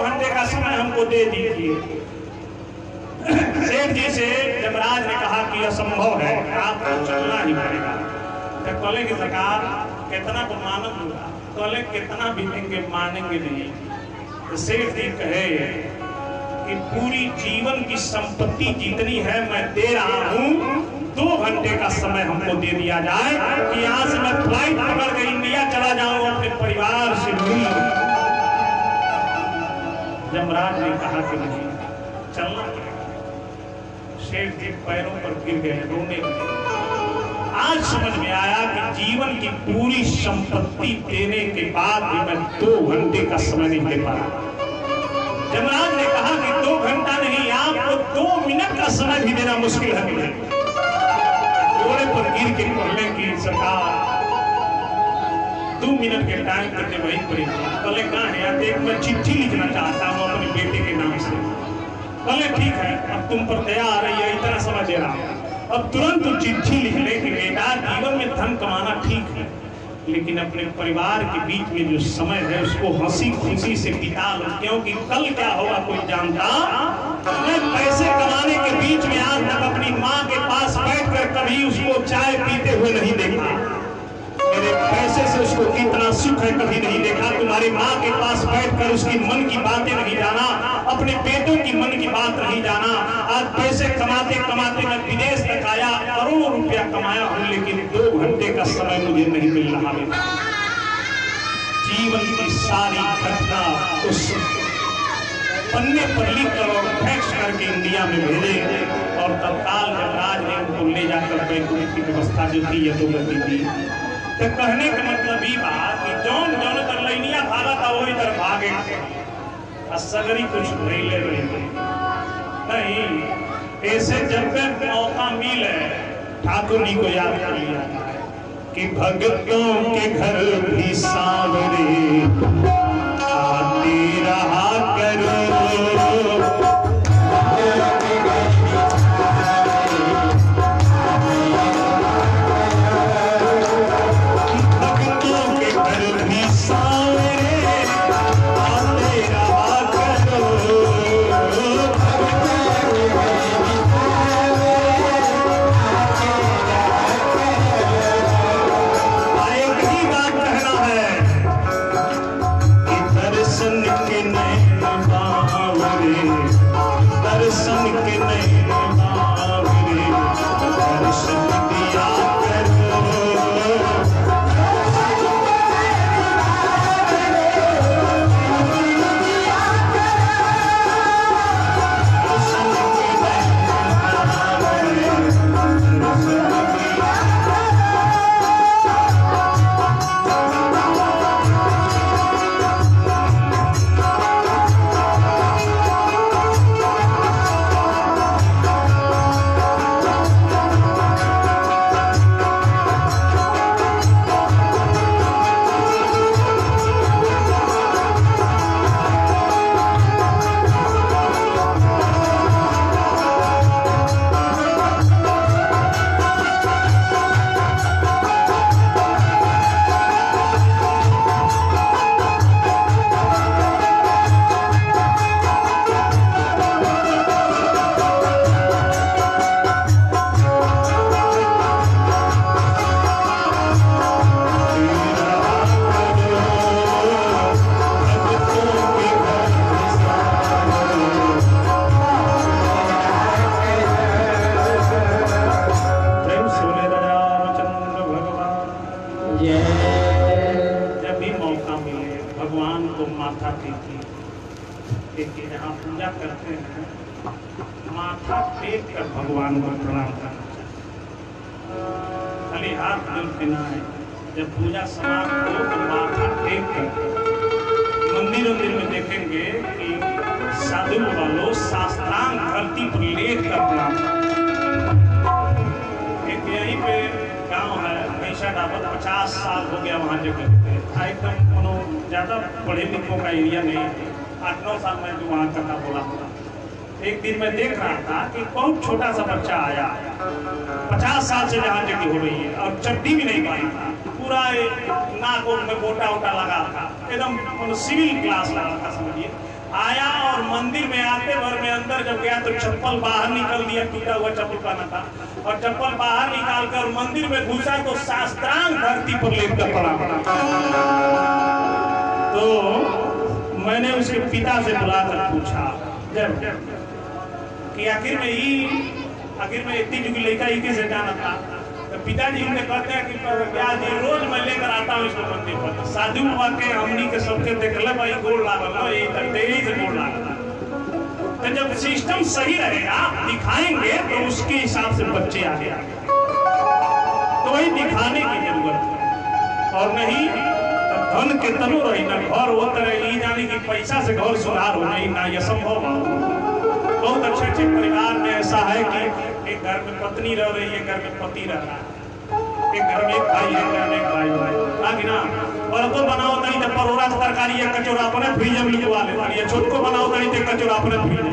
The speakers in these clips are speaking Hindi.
घंटे का समय हमको दे दीजिए। सेठ जी से यमराज ने कहा कि असंभव है, आपको चलना ही पड़ेगा। तो कहले की सरकार कितना को मानव होगा, कहले कितना भी देंगे मानेंगे नहीं। तो सेठ जी कहे कि पूरी जीवन की संपत्ति जितनी है मैं दे रहा हूँ, 2 घंटे का समय हमको दे दिया जाए कि यहाँ से मैं फ्लाइट पकड़ के इंडिया चला जाऊं, अपने परिवार से मिल। यमराज ने कहा कि नहीं, चलना पड़ेगा। शेठ जी पैरों पर गिर गए, रोने लगे। आज समझ में आया कि जीवन की पूरी संपत्ति देने के बाद भी मैं 2 घंटे का समय नहीं दे पा रहा। यमराज ने कहा कि 2 घंटा नहीं, आपको 2 मिनट का समय भी देना मुश्किल है। घोड़े पर गिर के कहले की सरकार 2 मिनट के टाइम करते वही पड़ेगा। कहले कहाँ है? देख मैं चिट्ठी लिखना चाहता हूँ अपने बेटे के नाम से। कहले ठीक है, अब तुम पर दया आ रही है, इतना समझ रहा हूँ, अब तुरंत चिट्ठी लिख ले कि बेटा जीवन में धन कमाना ठीक है, लेकिन अपने परिवार के बीच में जो समय है उसको हंसी खुशी से बिता लो, क्योंकि कल क्या होगा कोई जानता। मैं पैसे कमाने के बीच में आज तक अपनी माँ के पास बैठकर कभी उसको चाय पीते हुए नहीं देखा। मेरे पैसे से उसको कितना सुख है कभी नहीं देखा। तुम्हारी माँ के पास बैठकर उसकी मन की बातें नहीं जाना, अपने बेटों की मन की बात नहीं जाना। आज पैसे कमाते कमाते मैं विदेश तक आया, करोड़ों रुपया कमाया हूँ, लेकिन 2 घंटे का समय मुझे नहीं मिल रहा है। जीवन की सारी घटना उस पन्ने पर लिख कर और फैक्स करके इंडिया में भेजे, और तत्काल यमराज ने उनको ले जाकर बैंकुट की व्यवस्था जो थी यथोगति दी। तो कहने का मतलब ये बात कि जौन जौन कर लैनिया भागा था वही तरफ भागे, असगरी कुछ नहीं ले रहे नहीं। ऐसे जब भी मौका मिले ठाकुर जी को याद कर लिया कि भगतों के घर भी सांवरे आते रहा करो। भगवान को प्रणाम करना चाहिए। खाली हाथ जोड़ते ना है। जब पूजा समाप्त हो तो माथा टेक कर मंदिर में देखेंगे कि साधु वालों साष्टांग धरती पर लेट कर प्रणाम। एक यहीं पे गांव है भैंसा डाबर, 50 साल हो गया वहाँ जगह एकदम ज्यादा पढ़े लिखों का एरिया नहीं, 8-9 साल में जो वहाँ कथा बोला। एक दिन मैं देख रहा था कि बहुत छोटा सा बच्चा आया, 50 साल से जहाँ जगह हो रही है और चड्डी भी नहीं पाई था, पूरा नाक में गोटा वोटा लगा था, एकदम सिविल क्लास लगा था समझिए। आया मंदिर में आते भर में अंदर जब गया तो चप्पल बाहर निकल दिया, टूटा हुआ चप्पल पहना था, और चप्पल बाहर निकाल कर मंदिर में घुसा तो शास्त्रांग धरती पर लेट कर पड़ा। तो मैंने उसके पिता से बुलाकर पूछा कि आखिर में इतनी जुगी लड़का ही कैसे जाना था। तो पिताजी उन्हें कहते हैं कि जी रोज मैं लेकर आता हूँ इसको मंदिर पर। साधु बाबा के हमनी के सबके देखल भाई गोड़ लागल यही से गोड़ लागल। तो जब सिस्टम सही रहेगा दिखाएंगे तो उसके हिसाब से बच्चे आगे तो वही दिखाने की जरूरत है, और नहीं धन के तनु रही ना घर वो तरह जाने की पैसा से घर सुधार हो नहीं ना, यह संभव है। बहुत अच्छे अच्छे परिवार में ऐसा है कि एक घर में पत्नी रह रही है, घर में पति रह रहा है, एक घर में एक भाई है, घर में एक भाई आगे ना। और तो बनाओ नहीं तो परोरा तरकारी या कचौड़ा अपने फ्रीज में लिखवा ले, ये छोट को बनाओ नहीं तो कचौड़ा अपने फ्रीज में,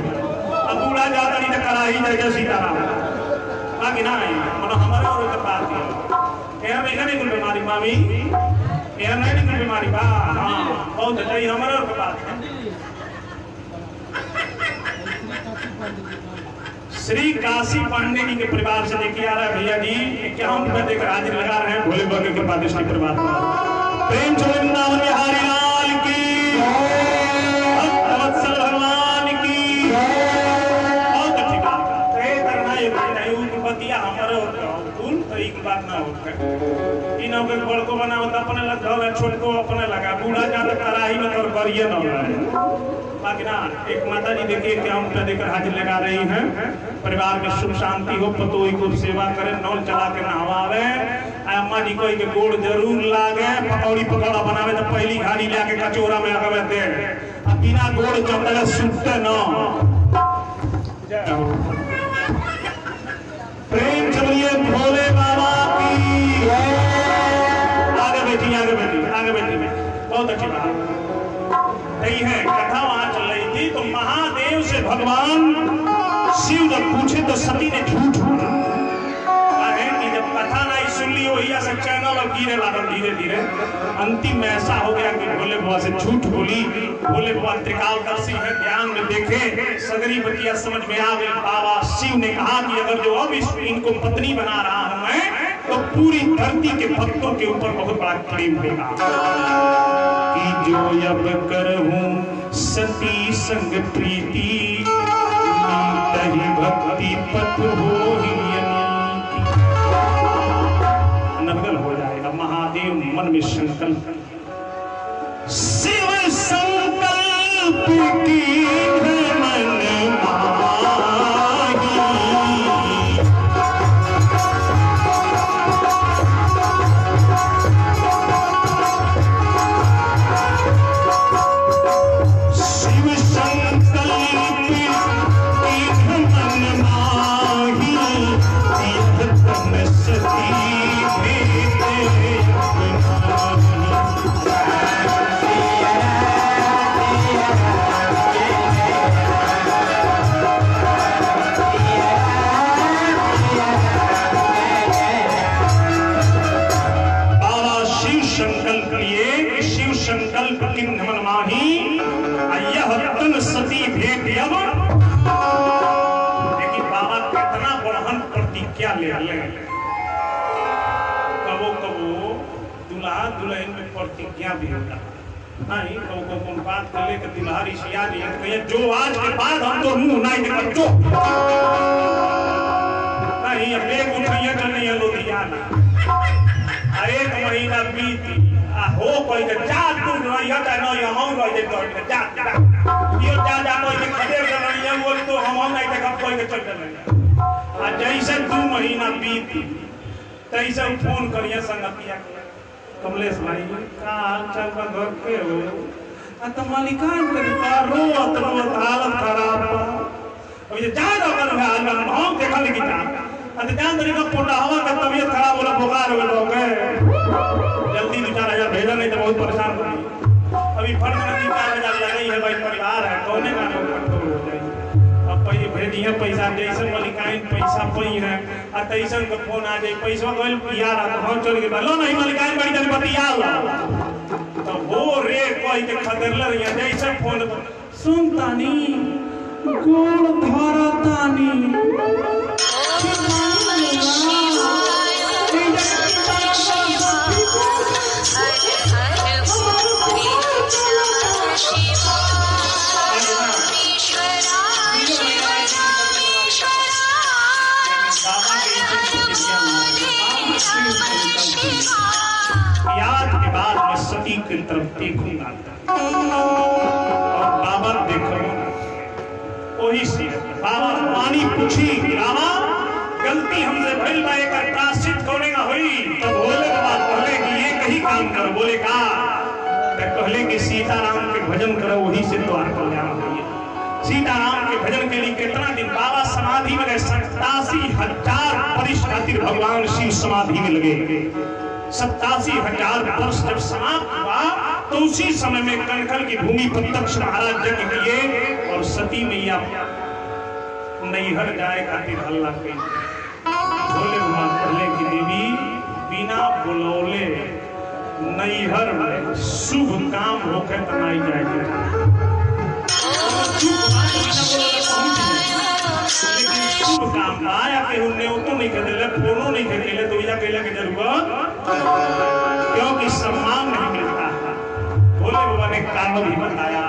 अब बूढ़ा जाता नहीं तो कढ़ाई जाएगा सीताराम आगे ना। मतलब हमारे और के बात है यह नहीं कोई बीमारी मामी यह नहीं कोई बीमारी बा। हाँ बहुत अच्छा, हमारे और के बात है। श्री काशी पांडे जी के परिवार से लेके आ रहा है भैया जी, 51 रुपए देकर हाजिर लगा रहे हैं भोले बाबा के पादिष्टी परिवार पर। प्रेम से वृंदावन बिहारी लाल की, भक्तवत्सल भगवान की। बहुत अच्छी बात है करना ये बतिया हमारे तो एक बात ना होकर इन के बड़ को बनाओ तो अपने लगा, छोट को अपने लगा, बूढ़ा जाता कराही में तो करिए ना बाकी ना। एक माता जी देखिए क्या हम देकर हाजिर लगा रही हैं, परिवार में सुख शांति हो, पतोई को सेवा करे, नौल चला के नहवावे, अम्मा जी कोई के गोड़ जरूर लागे, पकौड़ी पकौड़ा बनावे तो पहली घाड़ी लाके कचोरा में आगे दे, अब बिना गोड़ चमड़े सुनते न। प्रेम चलिए भोले बाबा की। आगे बैठी आगे बैठी आगे बैठी, बहुत अच्छी बात नहीं है। कथा वहां चल रही थी तो महादेव से भगवान शिव जब पूछे तो सती ने झूठ बोला कि जब कथा नहीं सुन ली वही ऐसा चैनल और गिरे लागल धीरे धीरे। अंतिम में ऐसा हो गया कि भोले बाबा से झूठ बोली। भोले बाबा त्रिकालदर्शी है, ध्यान में देखे, सगरी बतिया समझ में आ गई। बाबा शिव ने कहा कि अगर जो अब इनको पत्नी बना रहा हूं मैं तो पूरी धरती के भक्तों के ऊपर बहुत बड़ा प्रेम होगा कि जो अब करहूं सती संग प्रीति तही भक्ति पथ हो नवगल हो जाएगा। महादेव मन में संकल्प, शिव संकल्प की मन दुल्हन में प्रतिज्ञा भी होता नहीं। तो बात कर ले दुल्हारी सिया जी जो आज के बाद हम तो मुंह नहीं निकल जो नहीं अब एक उठिया चल रही है लुधियाना। एक महीना बीती हो कोई जा तू रही है ना ये हम रह दे जा जा ये जा कोई के खड़े कर रही है वो तो हम नहीं देखा कोई के चल रही आ जैसे 2 महीना बीती तैसे फोन करिए संगतिया कमलेश भाई का हाल चाल का घर के हो तो मालिकान के रो हालत खराब अब ये जा कर हम देखा लेकिन जान तरी का पोटा हवा का तबीयत खराब होला बुखार हो लोग जल्दी 2-4 हज़ार भेजा नहीं तो बहुत परेशान हो अभी फर्ज में 3-4 हज़ार लगा ही है भाई परिवार है कौन गाने कंट्रोल हो जाए। अब पहले भेजी है पैसा जैसे मलिकाइन पैसा पई है आ तैसन का फोन आ जाए पैसा गइल यार तो हम चल के लो नहीं मलिकाइन बड़ी जल्दी बतिया लो तो वो रे कोई के खदरल रही जैसे फोन सुनतानी गोड़ धरतानी याद के बाद मैं सती की तरफ देखूंगा और बाबा देखो वही से बाबा पानी पूछी रामा गलती हमसे भइल बा एकर प्रायश्चित कोने का होई तो बोले के बाद कहले कि ये कहीं काम करो बोले का तो कहले कि सीताराम के भजन करो वही से द्वार कल्याण होई सीताराम के भजन के लिए कितना दिन बाबा समाधि में 87,000 वर्ष खातिर भगवान शिव समाधि में लगे 87,000 वर्ष जब समाप्त हुआ तो उसी समय में कनखल की भूमि पर दक्ष महाराज यज्ञ किए और सती मैया नैहर जाए खातिर हल्ला की बोले पहले की देवी बिना बुलौले नैहर में शुभ काम होकर तनाई जाएगी शुभ काम आया के उन्हें तो नहीं कर दिले फोनो नहीं कर दिले तो या कहला के जरूरत क्योंकि सम्मान नहीं मिलता बोले बाबा ने कारण भी बताया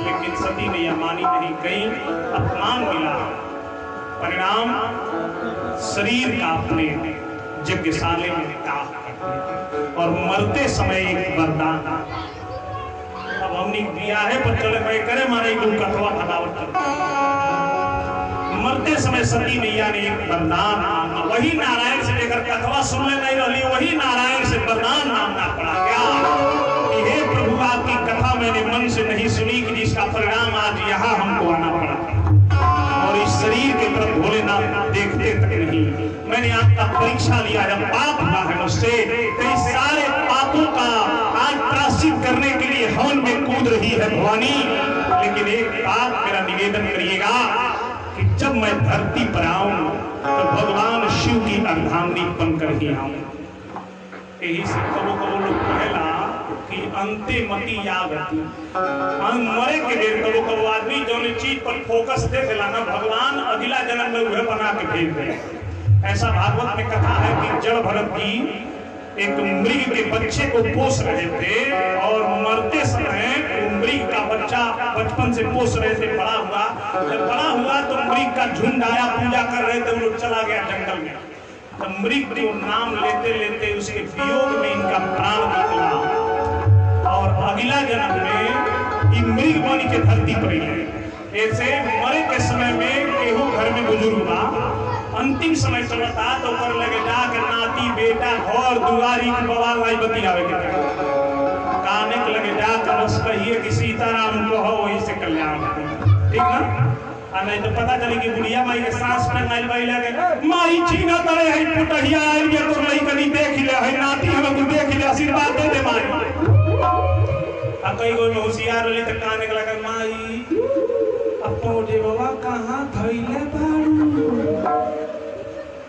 लेकिन सती मैया मानी नहीं गई अपमान मिला परिणाम शरीर का अपने यज्ञशाला में त्याग और मरते समय एक वरदान अब हमने दिया है पर चले भाई करे मारे कथवा फटावट मरते समय सती मैया ने एक वरदान वही नारायण से लेकर कथवा सुनने नहीं रही वही नारायण से वरदान मांगना पड़ा क्या कि हे प्रभु आपकी कथा मैंने मन से नहीं सुनी कि जिसका परिणाम आज यहाँ हमको आना पड़ा और इस शरीर के तरफ भोलेनाथ देखते तक नहीं मैंने आपका परीक्षा लिया जब पाप हुआ है मुझसे तो इस सारे पापों का आज प्रायश्चित करने के लिए हवन में कूद रही है भवानी लेकिन एक बात मेरा निवेदन करिएगा कि जब मैं धरती पर आऊं तो भगवान शिव की अर्धांगिनी बनकर ही आऊं यही से कबो कबो लोग कहला कि अंते मति यावती मरे के देर कबो कबो आदमी जो चीज पर फोकस देखेला ना भगवान अगला जन्म में वह बना के भेज दे ऐसा भागवत में कथा है कि जड़ भरत जी एक मृग के बच्चे को पोस रहे थे और मरते समय मृग का बच्चा बचपन से पोस रहे थे बड़ा हुआ जब बड़ा हुआ तो मृग का झुंड आया पूजा कर रहे थे वो लोग चला गया जंगल में तो मृग को नाम लेते लेते उसके वियोग में इनका प्राण निकला और अगला जन्म में मृग बन के धरती पर ऐसे मरे के समय में केहू घर में बुजुर्ग हुआ अंतिम समय चलता तो कर लगे जाकर नाती बेटा घर दुआरी की बवाल भाई बतियावे के काने के लगे जाकर बस कहिए कि सीताराम कहो वही से कल्याण ठीक ना नहीं तो पता चले कि बुढ़िया माई के सांस में नाइल बाई लगे माई चीना करे है पुटहिया आइल के तो नहीं कनी देख ले है नाती हम तू देख ले आशीर्वाद दे दे माई आ कई गो में होशियार वाली त काने के लगे माई अपो जे बाबा कहां धइले बाड़ू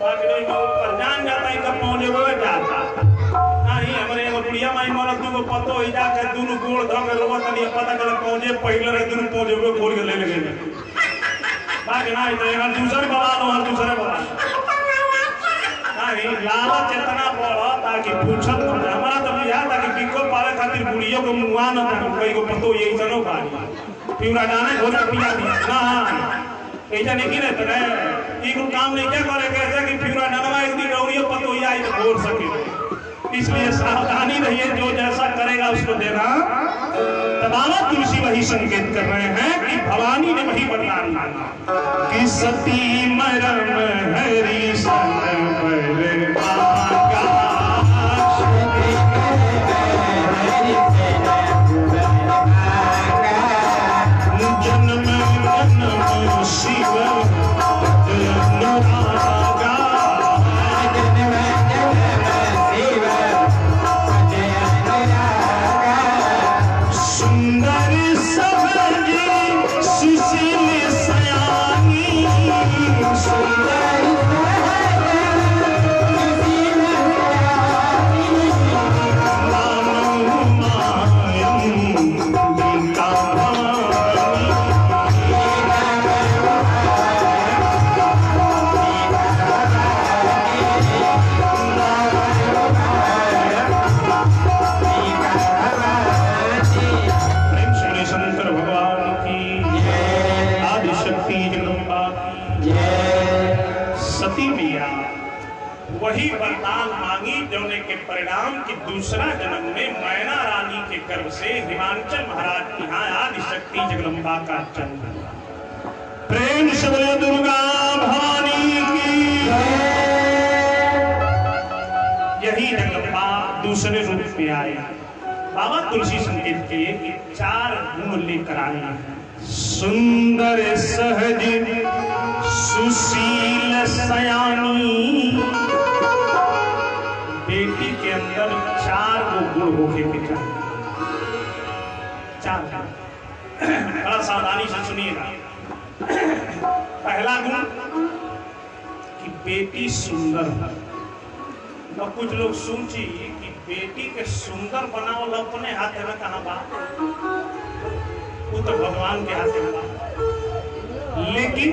बाकी नहीं को ऊपर जान जाता है कब पहुंचे वो जाता नहीं हमारे एगो बुढ़िया माई मरत दुगो पतो ही जाके दोनों गोड़ धो के रोवत नहीं पता कर पहुंचे पहले रे दोनों पहुंचे वो खोल के ले लगे बाकी नहीं तो यहाँ दूसरे बवाल हो दूसरे बवाल नहीं लालच इतना बड़ा ताकि पूछत हमारा तो बिहार ताकि बिको पावे खातिर बुढ़ियों को मुआ न कई को पतो यही सनो खाली पिउरा जाने घोड़ा पिया दिया ना ऐसा नहीं कि रहता है इनको काम नहीं क्या करे कैसे कि फिर नरवा एक दिन रौड़ियों पतो ही आई तो बोल सके इसलिए सावधानी रहिए जो जैसा करेगा उसको देना तबाला तुलसी वही संकेत कर रहे हैं कि भवानी ने वही वरदान मांगा कि सती मरम हरि संग जन्म शिव सुंदर सबरी सुशील सयानी सुंदर वही वरदान मांगी जोने के परिणाम की दूसरा जन्म में मैना रानी के गर्भ से हिमांचल महाराज की यहाँ आदि शक्ति जगदम्बा का जन्म हुआ। प्रेम से बोले दुर्गा भवानी की। यही जगदम्बा दूसरे रूप में आए। बाबा तुलसी संकेत के 4 गुण लेकर आए हैं। सुंदर सहज सुशील सयानी। बेटी के अंदर 4 गुण होके के चाहिए। 4 बड़ा सावधानी से सुनिएगा। पहला गुण कि बेटी सुंदर है। तो कुछ लोग सोचिए कि बेटी के सुंदर बनाओ अपने हाथ में कहाँ बा, वो तो भगवान के हाथ में बा। लेकिन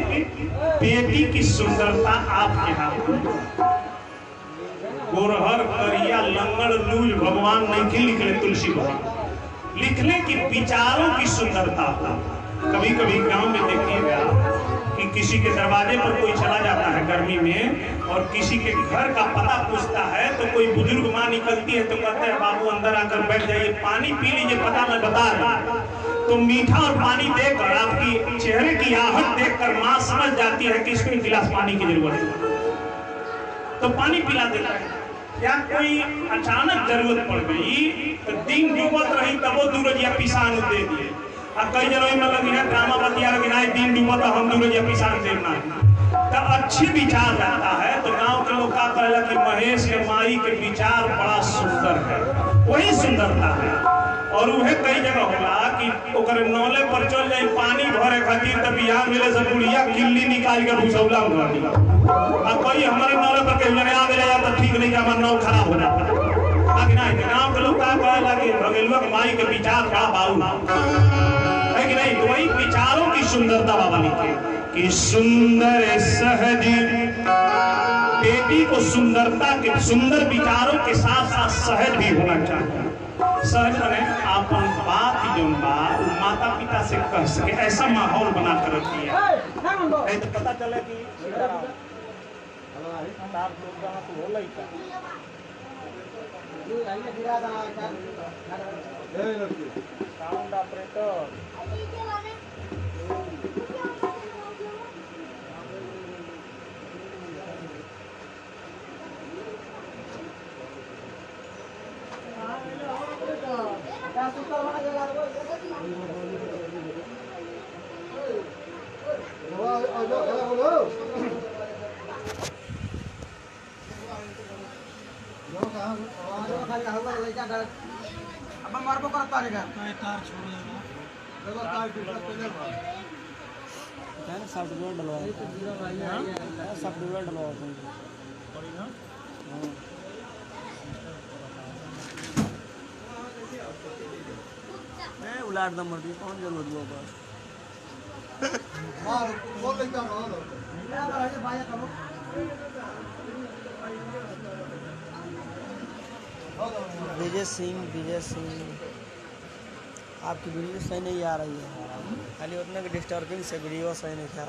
बेटी की सुंदरता आपके हाथ में। गोरहर करिया लंगड़ लूज भगवान नहीं लिखले तुलसी भगवान लिखले कि विचारों की सुंदरता। कभी कभी गांव में देखिएगा कि किसी के दरवाजे पर कोई चला जाता है गर्मी में और किसी के घर का पता पूछता है तो कोई बुजुर्ग माँ निकलती है तो कहते हैं बाबू अंदर आकर बैठ जाइए, पानी पी लीजिए, पता मैं बता रहा। तो मीठा और पानी देकर आपकी चेहरे की आहट देखकर माँ समझ जाती है कि इसको 1 गिलास पानी की जरूरत है तो पानी पिला देता है। या कोई अचानक जरूरत पड़ गई तो दिन डूबत रही तब वो दूरजिया पिसान दे दिए। अब कई जगह में लगी है ड्रामा बतिया लगी दिन डूबत हम दूरजिया पिसान देना तो अच्छी विचार रहता है। तो गांव के लोग का कहला कि महेश के माई के विचार बड़ा सुंदर है, वही सुंदरता है। और वह कई जगह होला कि ओकर नौले पर चल जाए पानी भरे खातिर तब यहाँ मिले से बुढ़िया किल्ली निकाल कर भूसौला उठा दिया। अब कोई हमारे नौले पर कहीं जने आ गया तो ठीक नहीं कि हमारा नौ खराब हो जाता है। गाँव के लोग का कहला कि भगेलुआ के माई के विचार बड़ा बाऊ है कि नहीं। तो वही विचारों की सुंदरता बाबा लिखे कि सुंदर सहज। बेटी को सुंदरता के सुंदर विचारों के साथ साथ सहज भी होना चाहिए। सहज बने आप बात जो माता पिता से कह सके ऐसा माहौल बना कर रखिए। नहीं तो पता चले कि साउंड ऑपरेटर अब मारबो कर पारेगा तार छोड़ देगा तार मैंने सॉफ्टवेयर डलवाया सॉफ्टवेयर डलवाया था मैं उलाट दम मर दी कौन जरूरत होगा मार बोल लेगा ना भाई करो विजय सिंह आपकी वीडियो सही नहीं आ रही है, खाली उतने की डिस्टर्बिंग से वीडियो सही नहीं था।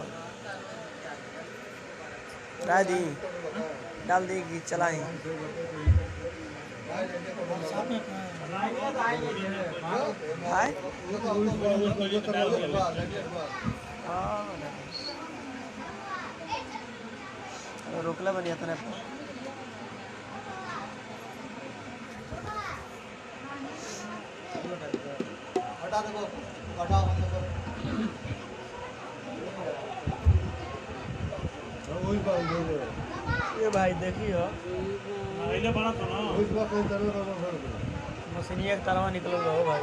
डाल दी कि चला ही रोकला बनिया था हटा देखो हटा बंद करो ये भाई देखियो आइले बना तो ना उस बात कहीं तरह मशीन एक तरह निकल गया हो भाई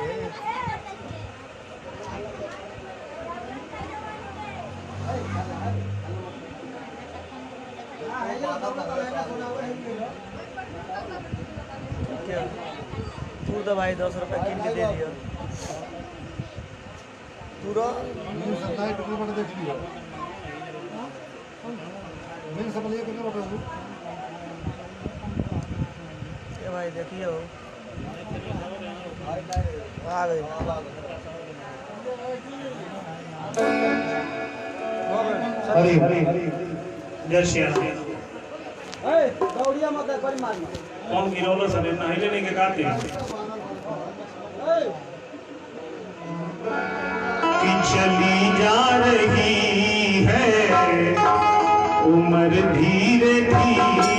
तू तो भाई 10 रुपये किन के दे दियो पूरा देख लियो ये भाई देखियो आ गई हरी जय श्री राम। कौन गिरौला सर नहीं लेने के गाते कि चली जा रही है उम्र धीरे धीरे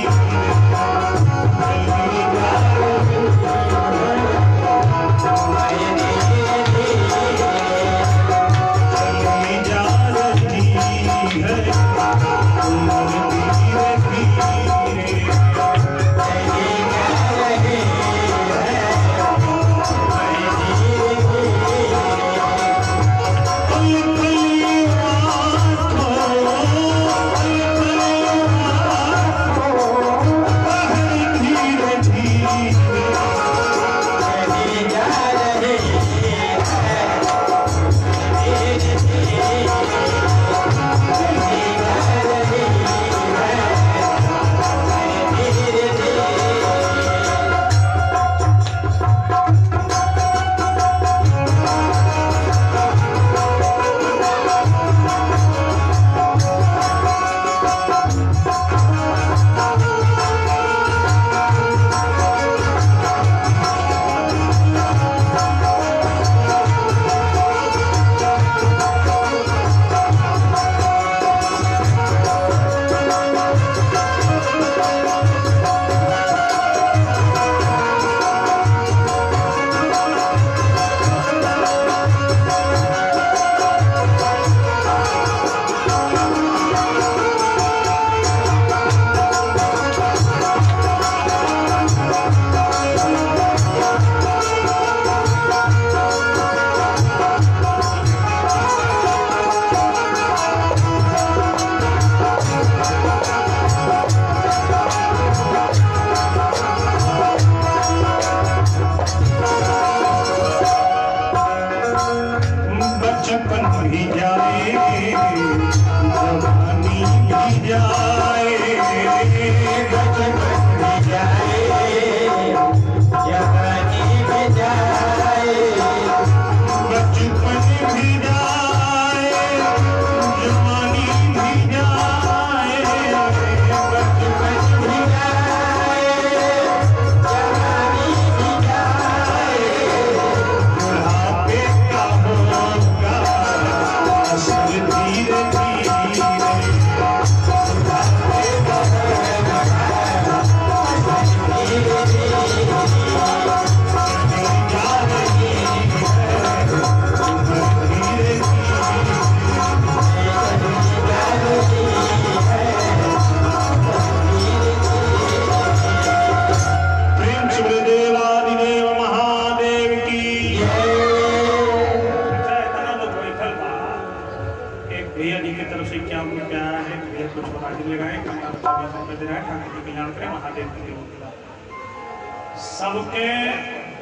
सबके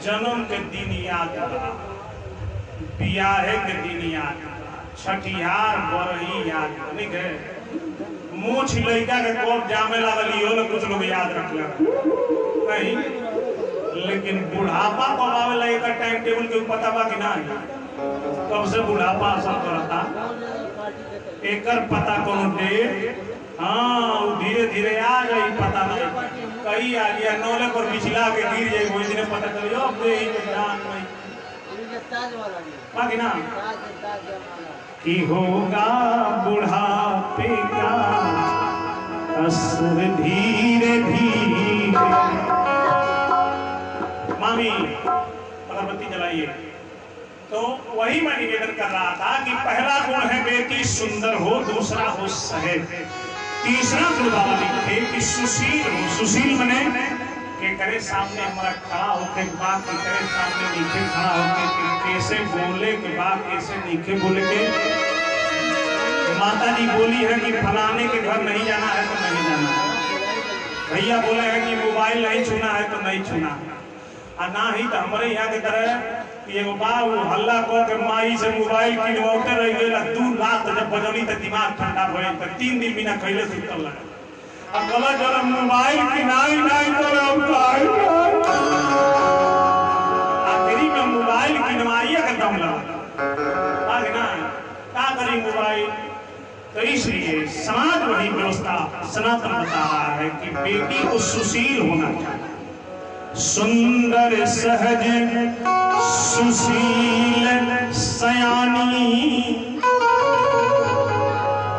जन्म के दिन याद बियाहे के दिन याद छठिहार बरही याद नहीं है मूछ लड़का के कोप जामे लागल इहो न कुछ लोग याद रखलक नहीं लेकिन बुढ़ापा कब आवेला एक टाइम टेबल के पता बा कि ना कब से बुढ़ापा असर करता एकर पता कोनो डेट हाँ धीरे धीरे आ गई पता नहीं कहीं आ गया नौले पर बिछला के गिर जाए कोई दिन पता चलियो अब दे ही जान नहीं बाकी ना कि होगा बुढ़ापे का असर धीरे धीरे मामी अगरबत्ती जलाइए तो वही मैं निवेदन कर रहा था कि पहला गुण है बेटी सुंदर हो दूसरा हो सहेज तीसरा गुण बाबा लिखे कि सुशील हो सुशील बने के करे सामने हमारा खड़ा होके बात के करे सामने नीचे खड़ा होके कि कैसे बोले के बाद कैसे नीचे बोले के माता जी बोली है कि फलाने के घर नहीं जाना है तो नहीं जाना है भैया बोले हैं कि मोबाइल नहीं छूना है तो नहीं छूना और ना ही तो हमारे यहाँ की तरह एगो बाबू हल्ला को के माई से मोबाइल किनवाते रह गेला 2 लाख जब बजनी त दिमाग ठंडा भइल त 3 दिन बिना खइले सुतल लगा अब गला जरा मोबाइल किनाई नहीं तो अब काई आखिरी में मोबाइल किनवाइए के दम लगा आगे ना का करी मोबाइल तो इसलिए समाज वही व्यवस्था सनातन बता रहा है कि बेटी को सुशील होना चाहिए, सुंदर सहज सुशील सयानी।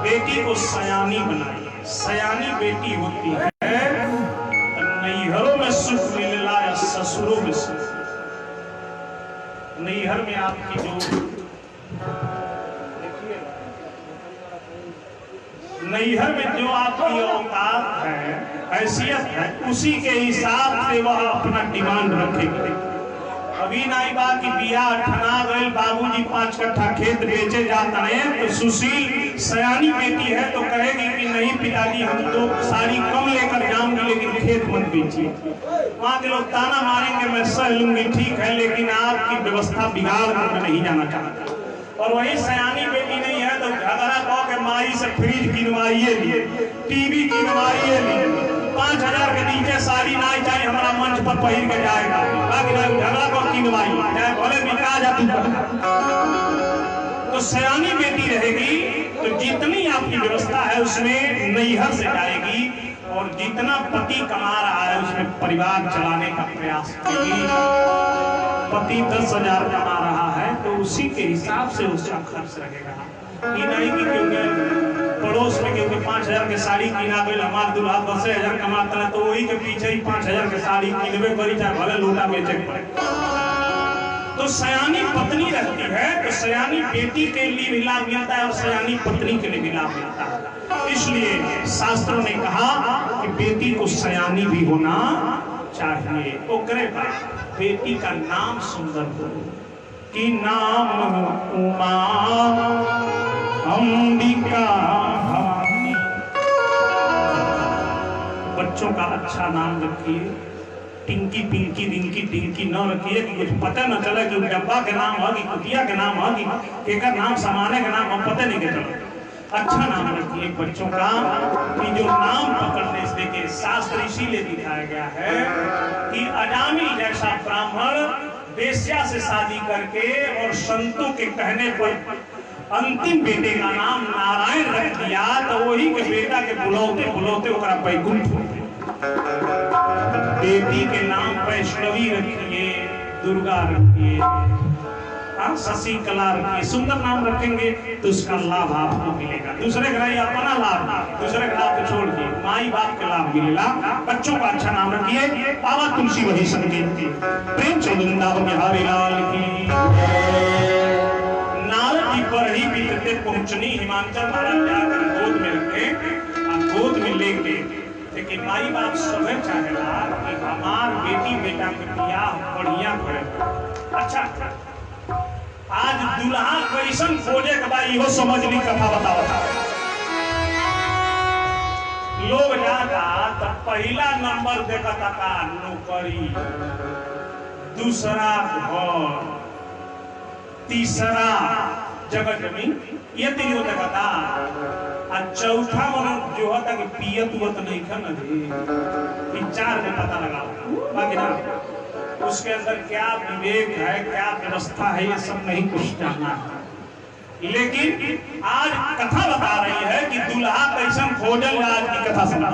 बेटी को सयानी बनाइए। सयानी बेटी होती है नैहरों में सुख मिलना या ससुरों में सुख। नैहर में आपकी जो नैहर में जो आपकी औकात है, हैसियत है, उसी के हिसाब से वह अपना डिमांड रखेगी। अभी नाई बात की बिया ठना गई, बाबूजी 5 कट्ठा खेत बेचे जाता है, तो सुशील सयानी बेटी है तो कहेगी कि नहीं पिताजी हम तो साड़ी कम लेकर जाऊंगी लेकिन खेत मत बेचिए। वहाँ के लोग ताना मारेंगे, मैं सह लूंगी, ठीक है, लेकिन आपकी व्यवस्था बिगाड़ कर मैं नहीं जाना चाहता। और वही सयानी बेटी नहीं है तो झगड़ा कहो के माई से फ्रिज किनवाइए लिए, टीवी किनवाइए लिए, 5000 के नीचे साड़ी ना चाहिए हमारा मंच पर पहिर के जाएगा, बाकी झगड़ा को किनवाइए भले बिका जाती। तो सयानी बेटी रहेगी तो जितनी आपकी व्यवस्था है उसमें नैहर से जाएगी, और जितना पति कमा रहा है उसमें परिवार चलाने का प्रयास करेगी। पति 10,000 कमा रहा है तो उसी के हिसाब से उसका खर्च रहेगा। ये नहीं कि क्योंकि पड़ोस में क्योंकि 5,000 के साड़ी किना गई, हमारा दूल्हा 10,000 कमाता है तो वही के पीछे ही 5,000 के साड़ी किनबे करी, चाहे भले लोटा बेचे पड़े। तो सयानी पत्नी रहती है तो सयानी बेटी के लिए भी लाभ मिलता है और सयानी पत्नी के लिए भी लाभ मिलता है। इसलिए शास्त्रों ने कहा कि बेटी को सयानी भी होना चाहिए। ओकरे बाद बेटी का नाम सुंदर हो कि नाम उमा अंबिका भवानी। बच्चों का अच्छा नाम रखिए, टिंकी पिंकी रिंकी टिंकी न रखिए कि कुछ पता न चले कि डब्बा के नाम है कि कुटिया के नाम है कि एक नाम सामान्य के नाम हम पता नहीं के चले। अच्छा नाम रखिए बच्चों का कि जो नाम पकड़ने से के शास्त्र इसीलिए दिखाया गया है कि अजामिल जैसा ब्राह्मण वेश्या से शादी करके और संतों के कहने पर अंतिम बेटे का नाम नारायण रख दिया तो वही के बेटा के बुलौते बुलौते ओकरा बैकुंठ हो गए। बेटी के नाम वैष्णवी रखिए, दुर्गा रखिए, शशि कला रखिए, सुंदर नाम रखेंगे तो उसका लाभ आपको मिलेगा। दूसरे ग्रह अपना लाभ, दूसरे ग्रह को छोड़ के माई बाप का लाभ मिलेगा। बच्चों का अच्छा नाम रखिए। बाबा तुलसी वही संकेत की प्रेम से वृंदावन बिहारी लाल की। नारद जी पर ही बीतते पहुंचनी हिमांचल महाराज जाकर गोद में रखे और गोद में लेके, लेकिन माई बाप सब चाहेला कि हमार बेटी बेटा के बियाह बढ़िया करे। अच्छा आज दुल्हा कैसन खोजे के बाद इहो समझ ली कथा बताओ। लोग जाता तो पहला नंबर देखता का नौकरी, दूसरा घर, तीसरा जगह जमीन, ये तीनों देखता। और चौथा मन जो होता कि पियत हुआ तो नहीं खाना जी, 4 में पता लगा बाकी ना उसके अंदर क्या विवेक है, क्या व्यवस्था है, ये सब नहीं कुछ जानना है। लेकिन आज कथा बता रही है कि दुल्हा कैसन खोजल। आज की कथा सुना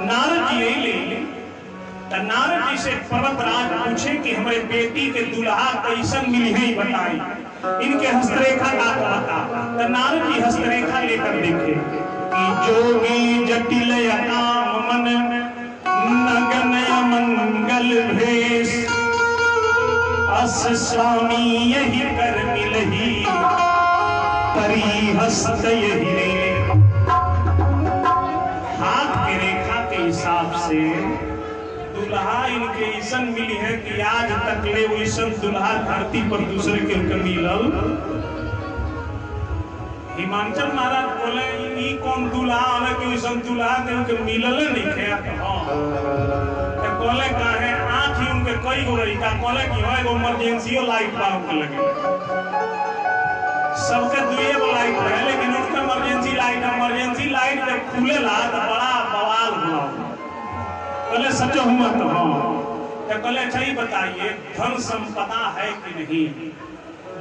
नारद जी ले तो नारद जी से पर्वतराज पूछे कि हमारे बेटी के दुल्हा कैसन मिली है बताई, इनके हस्तरेखा का बता। तो नारद जी हस्तरेखा लेकर देखे कि जोगी जटिल काम मन नगन मंगल भेष, अस स्वामी यही कर मिलही करी हस्त यही रे। हाथ के रेखा के हिसाब से दुल्हा इनके ईसन मिली है कि आज तक ले ईसन दुल्हा धरती पर दूसरे के उनके मिलल। हिमांचल महाराज बोले ई कौन दुल्हा है कि ईसन दुल्हा के उनके मिलल नहीं थे। तो बोले काहे आंख ही उनके कई गो रही का बोले कि हो एगो इमरजेंसी लाइट बा उनके लगे, सबके दुए गो लाइट है लेकिन उनके इमरजेंसी लाइट जब खुलेला तो बड़ा बवाल हुआ। बोले सचो हुआ तो हाँ। तो बोले अच्छा ही बताइए धन संपदा है कि नहीं।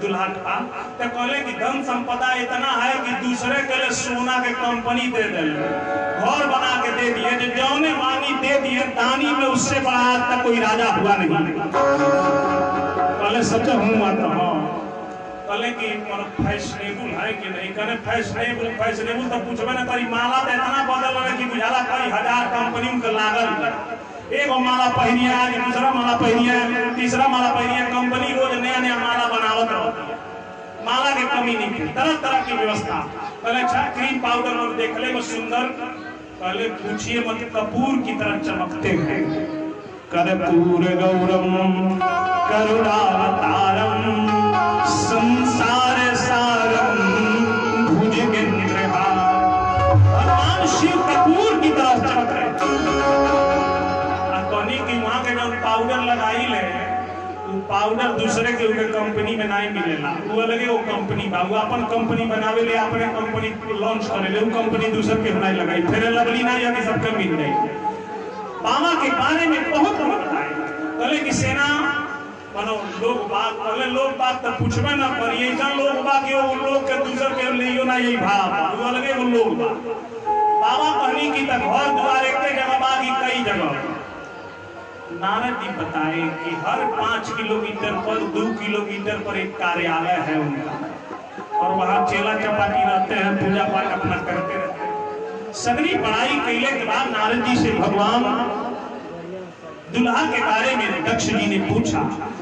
दुल्हा का। तो कहले कि धन संपदा इतना है कि दूसरे के लिए सोना के कंपनी दे दे, घर बना के दे दिए, जो जौने मानी दे दिए दानी में, उससे बड़ा आज तक कोई राजा हुआ नहीं। कहले सच हूँ आता हाँ। कहले कि फैशनेबल है कि नहीं? कहले फैशनेबल तो पूछबे ना करी, माला तो इतना बदल रहे कि बुझाला कई हजार कंपनी के लागल। एगो माला पहनिया, दूसरा माला पहनिया, तीसरा माला पहनिया, कंपनी रोज नया नया माला बनावत रहती है। माला के कमी नहीं थी, तरह तरह की व्यवस्था। कहले अच्छा क्रीम पाउडर और देख ले वो सुंदर। कहले पूछिए मत, कपूर की तरह चमकते हैं। कर्पूर गौरम करुणावतारम संसार सारम भुजगेंद्रहार। भगवान शिव कपूर की तरह चमक रहे। कि वहां के जब पाउडर लगाई ले, वो पाउडर दूसरे के कंपनी में नहीं मिलेला, वो अलगे वो कंपनी बा, वो अपन कंपनी बनावे ले, अपने कंपनी लॉन्च करे ले, वो कंपनी दूसरे के नहीं लगाई, फिर लवली ना जाके सबके मिल जाए। बाबा के बारे में बहुत बताए। कहले कि सेना मानो लोग बात, पहले लोग बात तो पूछबे ना करिए, ऐसा लोग बा कि वो लोग के दूसरे के लियो ना यही भाव, वो अलगे वो लोग बा। बाबा कहनी की तक घर द्वार एक जगह बा की कई जगह। नारद जी बताए कि हर 5 किलोमीटर पर 2 किलोमीटर पर एक कार्यालय है उनका, और वहाँ चेला चपाटी रहते हैं, पूजा पाठ अपना करते रहते हैं। सगरी पढ़ाई कैले के बाद नारद जी से भगवान दुल्हा के बारे में दक्ष जी ने पूछा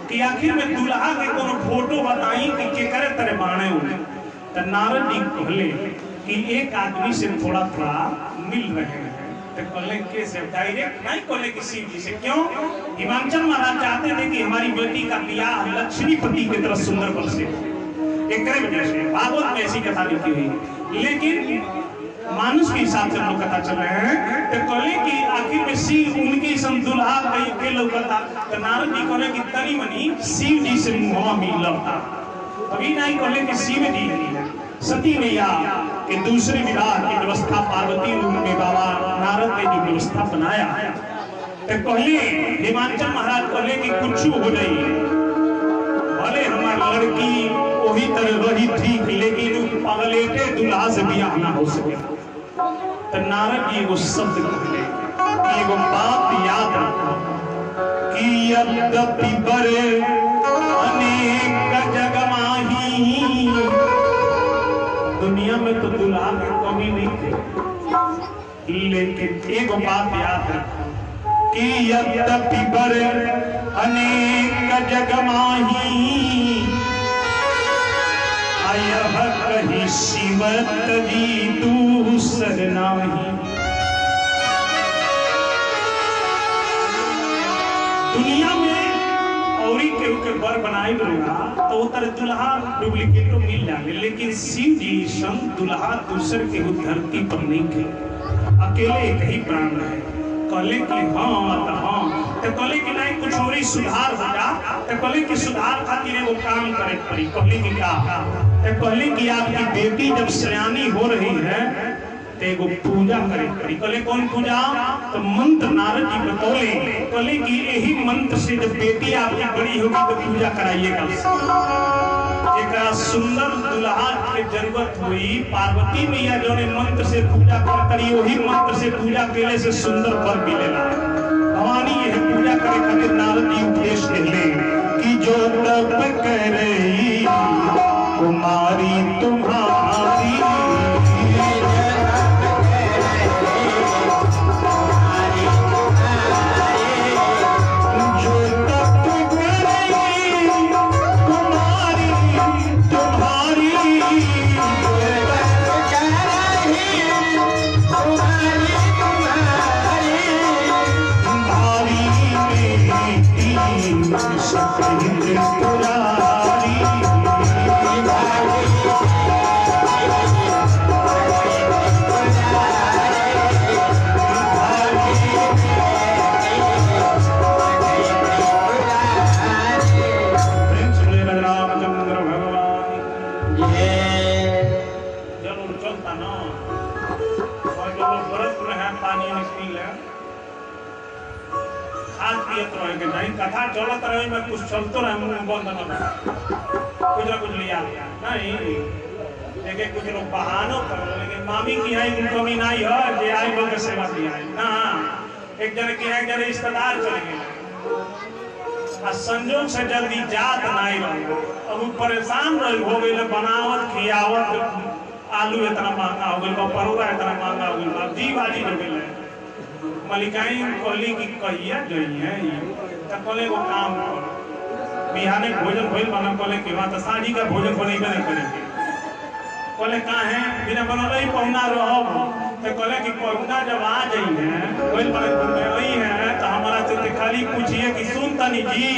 कि आखिर में दुल्हा के कोनो फोटो बताई कि केकरे तरह बाणे हुए। तो नारद जी कहले कि एक आदमी से थोड़ा थोड़ा मिल रहे हैं। तो कहले के से डायरेक्ट नहीं कहले कि शिव जी से। क्यों? हिमांचल महाराज चाहते थे कि हमारी बेटी का ब्याह लक्ष्मीपति की तरह सुंदर बन से, एक वजह से भागवत में ऐसी कथा लिखी हुई। लेकिन मानुष के हिसाब से लोग कथा चल रहे हैं। तो कहले कि आखिर में शिव उनकी दुल्हा के लोग कथा। तो नारद जी कहले कि तनी मनी शिव जी से मुँह मिलता, अभी नहीं कहले कि शिव जी सती मैया के दूसरे विवाह की व्यवस्था पार्वती में बाबा नारद ने जो व्यवस्था बनाया। तो कहले हिमांचल महाराज कहले कि कुछ हो जाइए, भले हमारी लड़की वही तरह रही ठीक, लेकिन पगलेटे दुल्हा से ब्याह ना हो सके। तो नारद जी वो शब्द कहले कि एगो बात याद रखो कि यद्यपि बड़े अनेक जग माही, दुनिया में तो दुल्हा की कमी नहीं थी, लेकिन एक बात याद रखो कि यद्यपि बड़े अनेक जग माही, यह कहीं शिवत जी दूसर नाही। दुनिया में औरी के बर बनाई होगा तो उतर दुल्हा डुप्लीकेट मिल जाए, लेकिन शिव जी संग दुल्हा दूसर के धरती पर नहीं थे, अकेले एक ही प्राण है। कहले कि हाँ तो हाँ। तो कहले कि नहीं कुछ और सुधार हो जा। तो कहले कि सुधार खातिर वो काम करे पड़ी। कहले कि क्या? तो कहले कि आपकी बेटी जब सयानी हो रही है तो एगो पूजा करे पड़ी। कहले कौन पूजा? तो मंत्र नारद जी बतौले। कहले कि यही मंत्र से जब बेटी आपकी बड़ी होगी तो पूजा कराइएगा। एकरा सुंदर दुल्हा के जरूरत हुई, पार्वती मैया जो ने मंत्र से पूजा करी, वही मंत्र से पूजा केले से सुंदर वर मिलेला। भवानी यह पूजा करे खातिर नारद जी उपदेश देले कि जो तप करे कुमारी तुम्हारी, कथा चलत रहे में कुछ चलते रहे, मुंह बंद न कुछ ना कुछ लिया नहीं लेकिन कुछ लोग बहानों कर लेकिन मामी की है कमी नहीं है जे आई लोग के सेवा दिया है ना एक जन की है जन रिश्तेदार चले गए आ संजोग से जल्दी जात नहीं रही अब वो परेशान रही हो गई बनावट खियावत आलू इतना महंगा हो गया परोरा इतना महंगा हो गया जी बाजी हो गई मलिकाई कहली की कहिया गई है तो कहले वो काम कर बिहाने भोजन भइल बना कहले कि वहां तो साझी का भोजन बनेबे नहीं करेंगे कहले कहाँ है बिना बनल ही पहुना रहो तो कहले कि पहुना जब आ जाई है भइल बने रही है तो हमारा से खाली पूछिए कि सुन तनी जी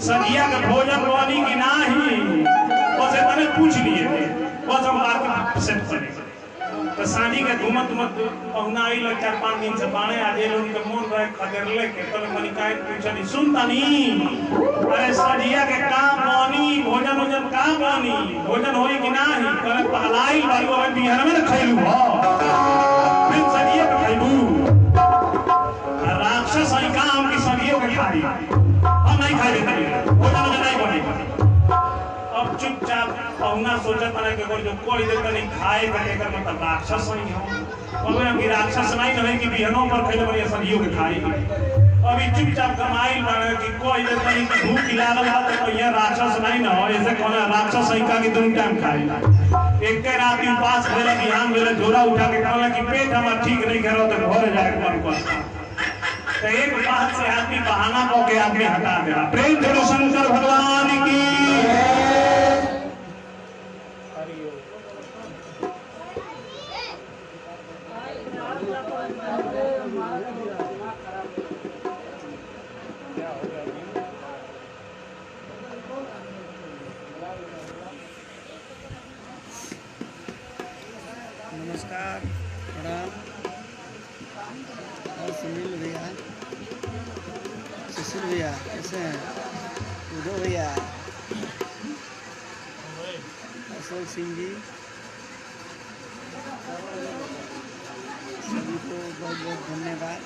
सदिया का भोजन बनी कि नहीं बस इतने पूछ लिए थे बस हम बात सेट करेंगे तो सानी के घूमत मत पहुना आई लग 4-5 दिन से बाणे आजे लोग के मन रहे खदेर लेके तो मनिकाई पूछनी सुनता नहीं अरे सजिया के काम बनी भोजन भोजन का बनी भोजन होई कि नहीं करे पहलाई बारी वो बिहार में खइलू हो फिर सजिया के खइलू राक्षस है काम की सजिया के खाई हम नहीं खाई देते भोजन नहीं बने अब चुपचाप पहुना सोचत बना के जो कोई देता नहीं खाए करने का मतलब राक्षस नहीं हो और अभी राक्षस नहीं रहे कि बिहनों पर खेल बनी सदियों के खाई अभी चुपचाप कमाई बना कि कोई देता नहीं कि भूख लागल है तो ये राक्षस नहीं ना हो ऐसे कौन राक्षस है का कि दोनों टाइम खाई एक के रात उपास भेले बिहान भेले झोला उठा के कहला कि पेट हमारा ठीक नहीं करो तो घर जाए मन पर तो एक बात से आदमी बहाना को के आदमी हटा देला प्रेम धरो शंकर भगवान की नमस्कार प्रणाम और सुनील भैया सुशील भैया कैसे हैं उदो भैया अशोक सिंह जी सभी को बहुत बहुत धन्यवाद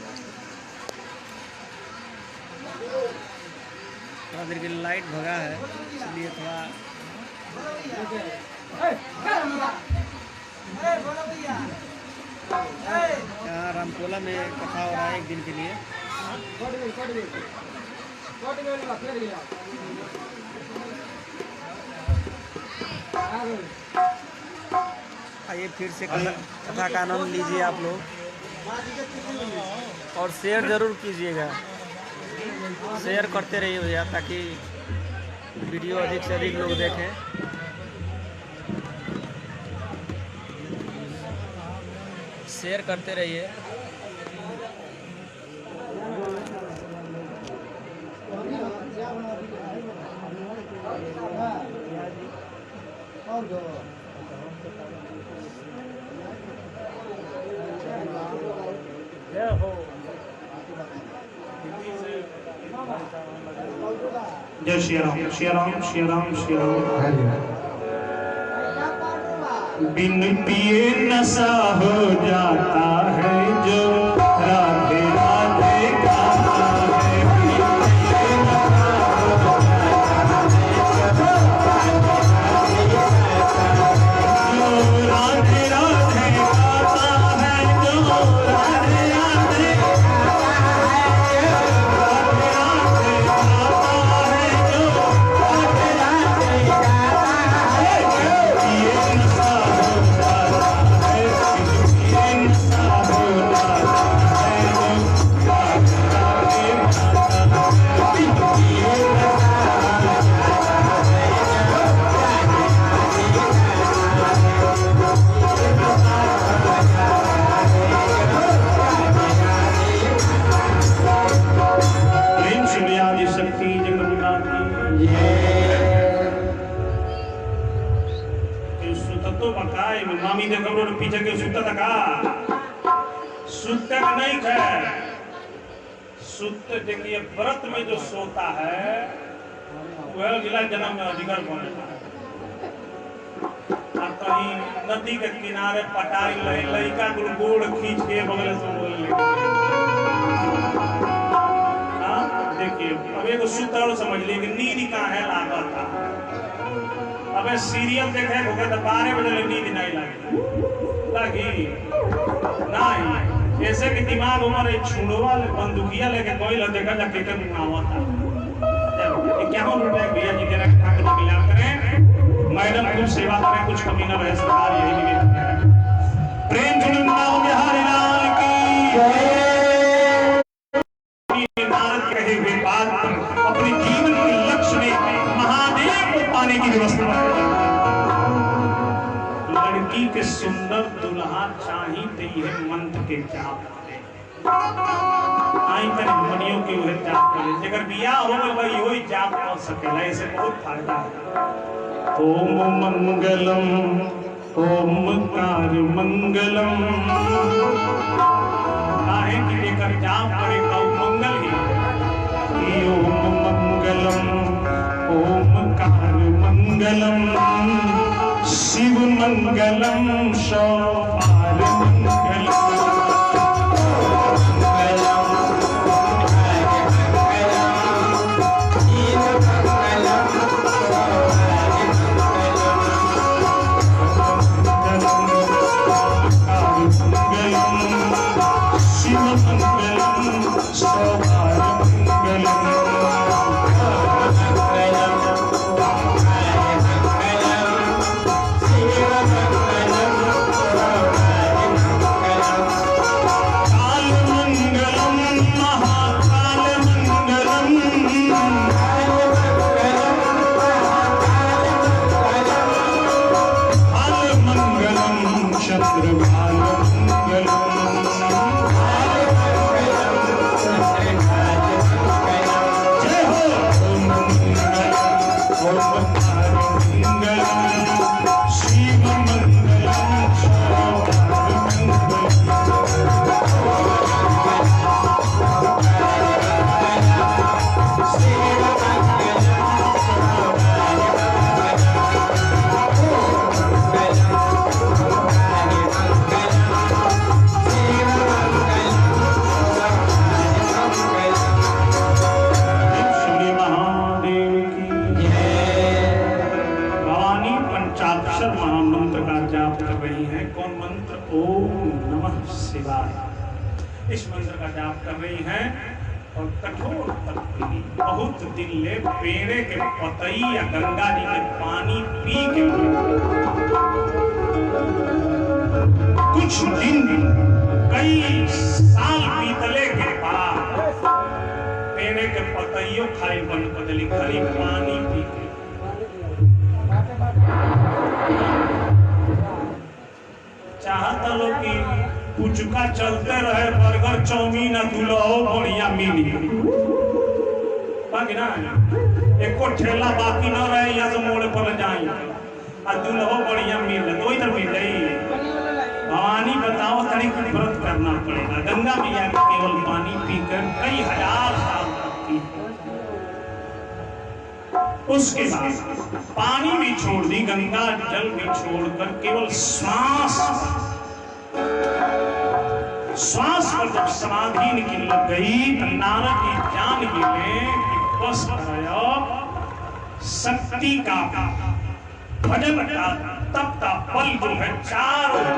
थोड़ा देर के लाइट भगा है इसलिए थोड़ा यहाँ रामकोला में कथा हो रहा है एक दिन के लिए आइए फिर से कथा का आनंद लीजिए आप लोग और शेयर जरूर कीजिएगा शेयर करते रहिए भैया ताकि वीडियो अधिक से अधिक लोग देखें शेयर करते रहिए जय श्री राम श्री राम श्री राम श्री राम बिन पिए नशा हो जाता है जो राधे राधे गाता है राधे राधे गाता है जो राधे राधे मामी ने कमरों ने पीछे के सुत्ता तका सुत्ता नहीं है सुत्ते देखिए व्रत में जो सोता है वह जिला जन्म में अधिकार बनेगा और कहीं नदी के किनारे पटाई लड़का गोड़ खींच के बगल से बोल ले देखिए अब एक सुत्ता समझ लीजिए नींद कहाँ है लागत अबे सीरियल देखे को तो 12 बजे नींद नहीं लगी नहीं ऐसे कि दिमाग हमारे छुड़वा बंदूकिया लेके कोई ल देखा जाके के मुआवता क्या हो रहा है भैया जी के रखा को मिला करें मैडम खूब सेवा करें कुछ कमी न रहे सरकार यही निवेदन है प्रेम जुड़े मनाओ बिहारी लाल की जय नारद कहे हुए बात अपने जीवन के लक्ष्य में महादेव को पाने की व्यवस्था लड़की के सुंदर दुल्हा चाहिए है मंत्र के जाप आई तने मनियों के वह जाप करे जेकर बियाह हो गइल भाई वही जाप कर सकेला ऐसे बहुत फायदा है ओम मंगलम ओमकार मंगलम काहे कि जेकर जाप करे तो मंगल ही ओम मंगलम ओमकार मंगलम शिव मंगलम शौपार मंगलम इस मंत्र का जाप कर रही हैं और कठोर तपस्वी बहुत दिन ले पेड़े के पतई या गंगा जी के पानी पी के कुछ दिन कई साल बीतले के बाद पेड़े के पतइयों खाई बन बदली खाली पानी पी के चाहता लोग कि पुचका चलते रहे बर्गर चाउमीन दुल्हो बढ़िया मिली बाकी ना एको ठेला बाकी ना रहे यहाँ से मोड़ पर जाए और दुल्हो बढ़िया मिल तो इधर मिल जाए भवानी बताओ तरीक व्रत करना पड़ेगा गंगा मैया केवल पानी पीकर कई हजार साल तक की उसके बाद पानी भी छोड़ दी गंगा जल भी छोड़कर केवल श्वास पर जब समाधि निकल लग गई तो नारद जी जान गए कि बस शक्ति का भजन का तप का बल जो है चारों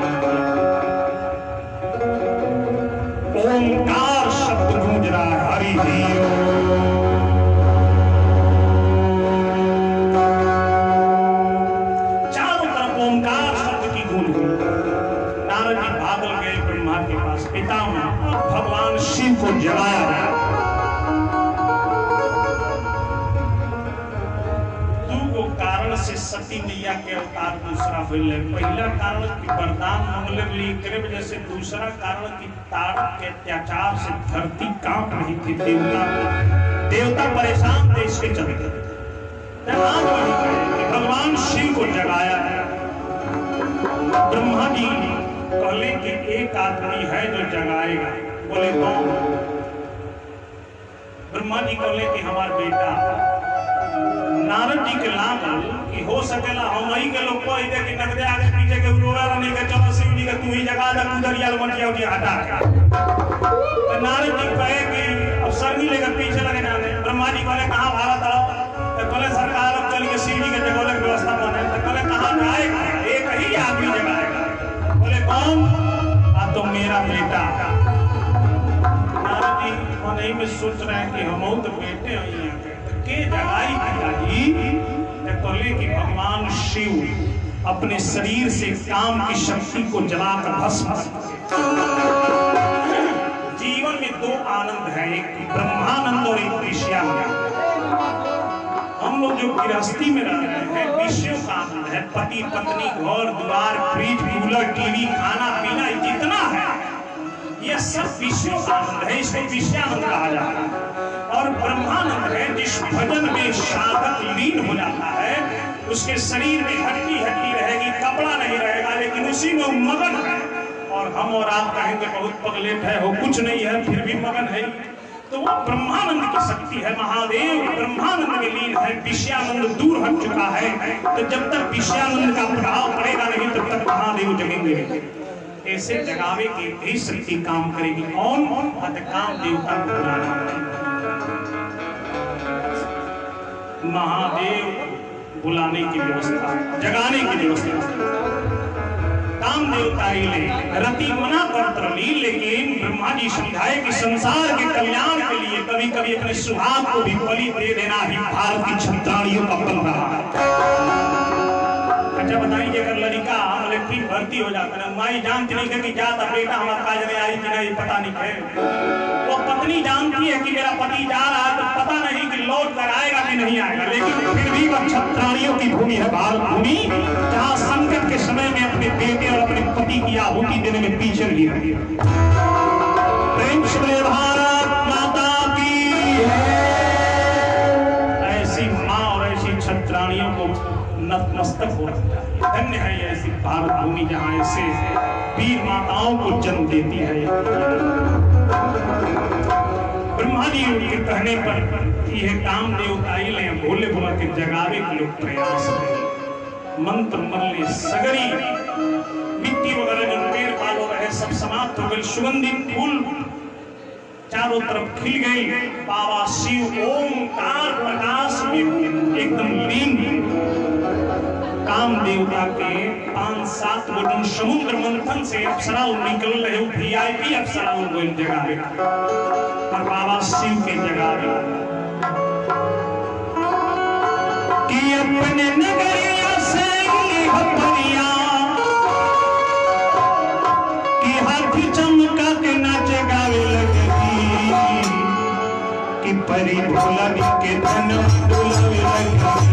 ओंकार शब्द गूंज रहा है हरि चारों तरफ ओंकार शब्द की गूंज हुई नारद जी भागल गए ब्रह्मा के पास पितामह भगवान शिव को जगाया दो कारण से सती मैया के अवतार दूसरा हुए पहला कारण की वरदान मांगले करे वजह से दूसरा कारण की तार के अत्याचार से धरती कांप रही थी देवता परेशान थे इसके चलते भगवान शिव को जगाया ब्रह्मा जी कहले कि एक आदमी है जो जगाएगा बोले कौन ब्रह्मा जी कहले कि हमारा बेटा नारद जी के लागल कि हो सकेला हम ही के लोग को इधर के नगदे आगे पीछे के रोवेला नहीं के चलो शिव जी के तू ही जगा दे उधर याल मटिया उठी हटा के तो नारद जी कहे कि अब सरनी लेकर पीछे लगे जाने ब्रह्मा जी कहले कहां भागत हो तो कहले सरकार अब चल के शिव जी के जगह की व्यवस्था बने कौन? तो मेरा बेटा। नारद जी मन में सोच रहे हैं कि हम तो बेटे हैं के जगाई पिताजी ने कहले कि भगवान शिव अपने शरीर से काम की शक्ति को जलाकर भस्म। जीवन में दो आनंद है, एक ब्रह्मानंद और एक विषयानंद। हम लोग जो गृहस्थी में रह रहे हैं विषयों का आनंद है, पति पत्नी घर द्वार फ्रिज कूलर टीवी खाना पीना जितना है यह सब विषयों का आनंद है, इसको विषयानंद कहा जाता है। और ब्रह्मानंद है जिस भजन में साधक लीन हो जाता है, उसके शरीर में हड्डी हड्डी रहेगी, कपड़ा नहीं रहेगा, लेकिन उसी में मगन है। और हम और आप कहेंगे बहुत पगलेट है, वो कुछ नहीं है फिर भी मगन है, तो वो ब्रह्मानंद की शक्ति है। महादेव ब्रह्मानंद में लीन है, विषयानंद दूर हट चुका है। तो जब तक विषयानंद का प्रभाव पड़ेगा नहीं तब तक महादेव जगेंगे नहीं। ऐसे जगावे की भी शक्ति काम करेगी। कौन? काम देवता को बुलाना। महादेव बुलाने की व्यवस्था, जगाने की व्यवस्था। काम देवता ही ले रति मना कर ली, लेकिन ब्रह्मा जी समझाए कि संसार के कल्याण के लिए कभी कभी अपने सुहाग को भी बलि दे देना ही भारत की क्षत्राणियों का बन रहा है। अच्छा बताइए अगर लड़का मिलिट्री भर्ती हो जाता है, माई जानती नहीं है कि जाता बेटा हमारा काज में आई कि नहीं पता नहीं है। वो पत्नी जानती है कि मेरा पति जा रहा है, तो पता नहीं कि लौट कर आएगा कि नहीं आएगा, लेकिन फिर भी वह क्षत्राणियों की भूमि है, भारत भूमि, जहाँ संकट के समय में अपने बेटे और अपने पति की आहुति देने में पीछे नहीं रही। प्रेम से भारत माता की ऐसी माँ और ऐसी क्षत्राणियों को नतमस्तक हो रखा है। धन्य है ये ऐसी भारत भूमि जहाँ ऐसे वीर माताओं को जन्म देती है। ब्रह्मा जी के कहने पर यह काम देवता ही ले भोले भोला के जगावे के लोग प्रयास करें। मंत्र मरले सगरी मिट्टी वगैरह जो पेड़ पालो रहे सब समाप्त हो गए, सुगंधित फूल चारों तरफ खिल गई। बाबा शिव ओमकार प्रकाश में एकदम लीन। काम देवता के 5-7 गोटन समुद्र मंथन से अप्सरा निकल रहे, VIP अप्सरा जगह और बाबा शिव के जगह कि अपने नगरिया से हथरिया कि हाथी चमका के नाचे गावे लगती कि परी भोला के धन डुलावे लगती।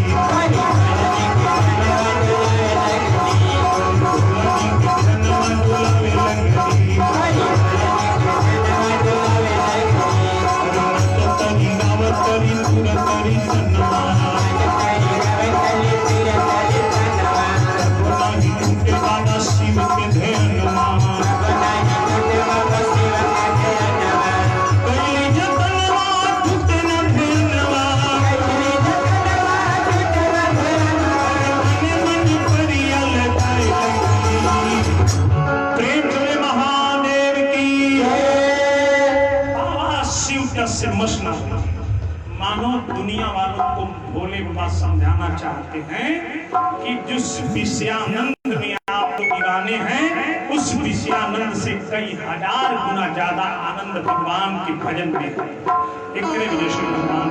मानो दुनिया वालों को भोले बाबा समझाना चाहते हैं कि जिस विषयानंद में आप लोग दीवाने हैं उस विषयानंद से कई हजार गुना ज्यादा आनंद भगवान के भजन में है। एक वजह से भगवान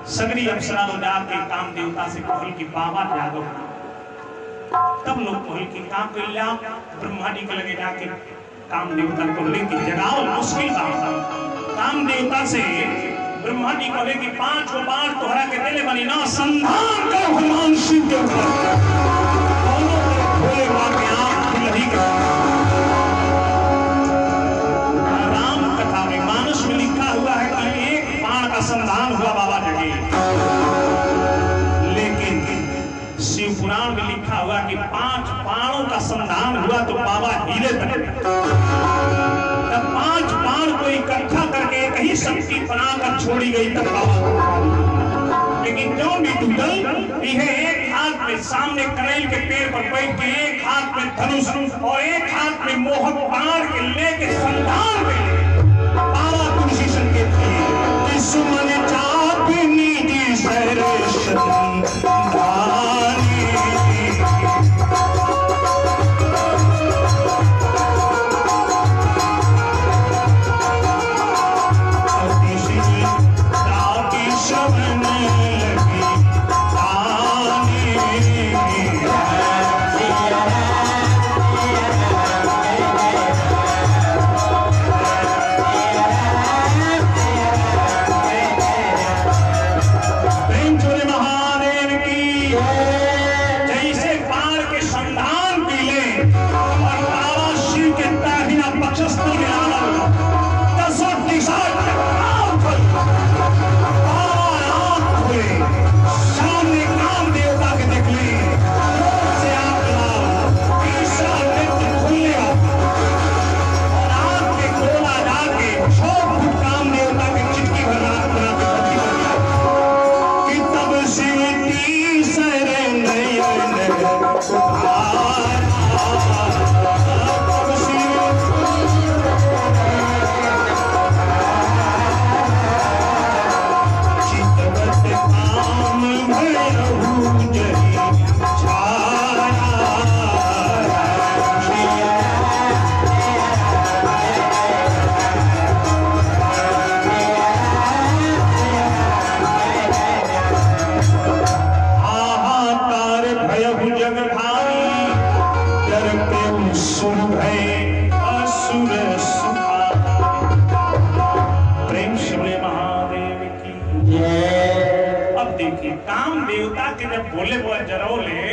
सगरी अप्सरा लोग जाके काम देवता से कहल की बाबा जागो, तब लोग कहल की काम कर लिया। ब्रह्मा जी के लगे जाके काम देवता को लेके जगाओ, मुश्किल बात। काम देवता से ब्रह्मा जी कहे कि 5 बार तोहरा के दिले बनी ना संधान कर भगवान शिव के ऊपर भोले बाबा के आंख खुल ही गए। राम कथा में मानस में लिखा हुआ है कि 1 बाण का संधान हुआ बाबा जगे, लेकिन शिव पुराण में लिखा हुआ कि 5 बाणों का संधान हुआ तो बाबा हिले तक। तब 5 बाण को इकट्ठा करके एक ही शक्ति बनाकर छोड़ी गई तब बाबा। लेकिन जो भी टूटल यह एक हाथ में सामने करेल के पेड़ पर बैठ के, एक हाथ में धनुष और एक हाथ में मोहक बाण के लेके संधान में बाबा तुलसी संकेत किए सुमन चापी नीति सरस असुर भय असुर सुखारी। प्रेम से बोले महादेव की। अब देखिए काम देवता के जब बोले बोले जरौले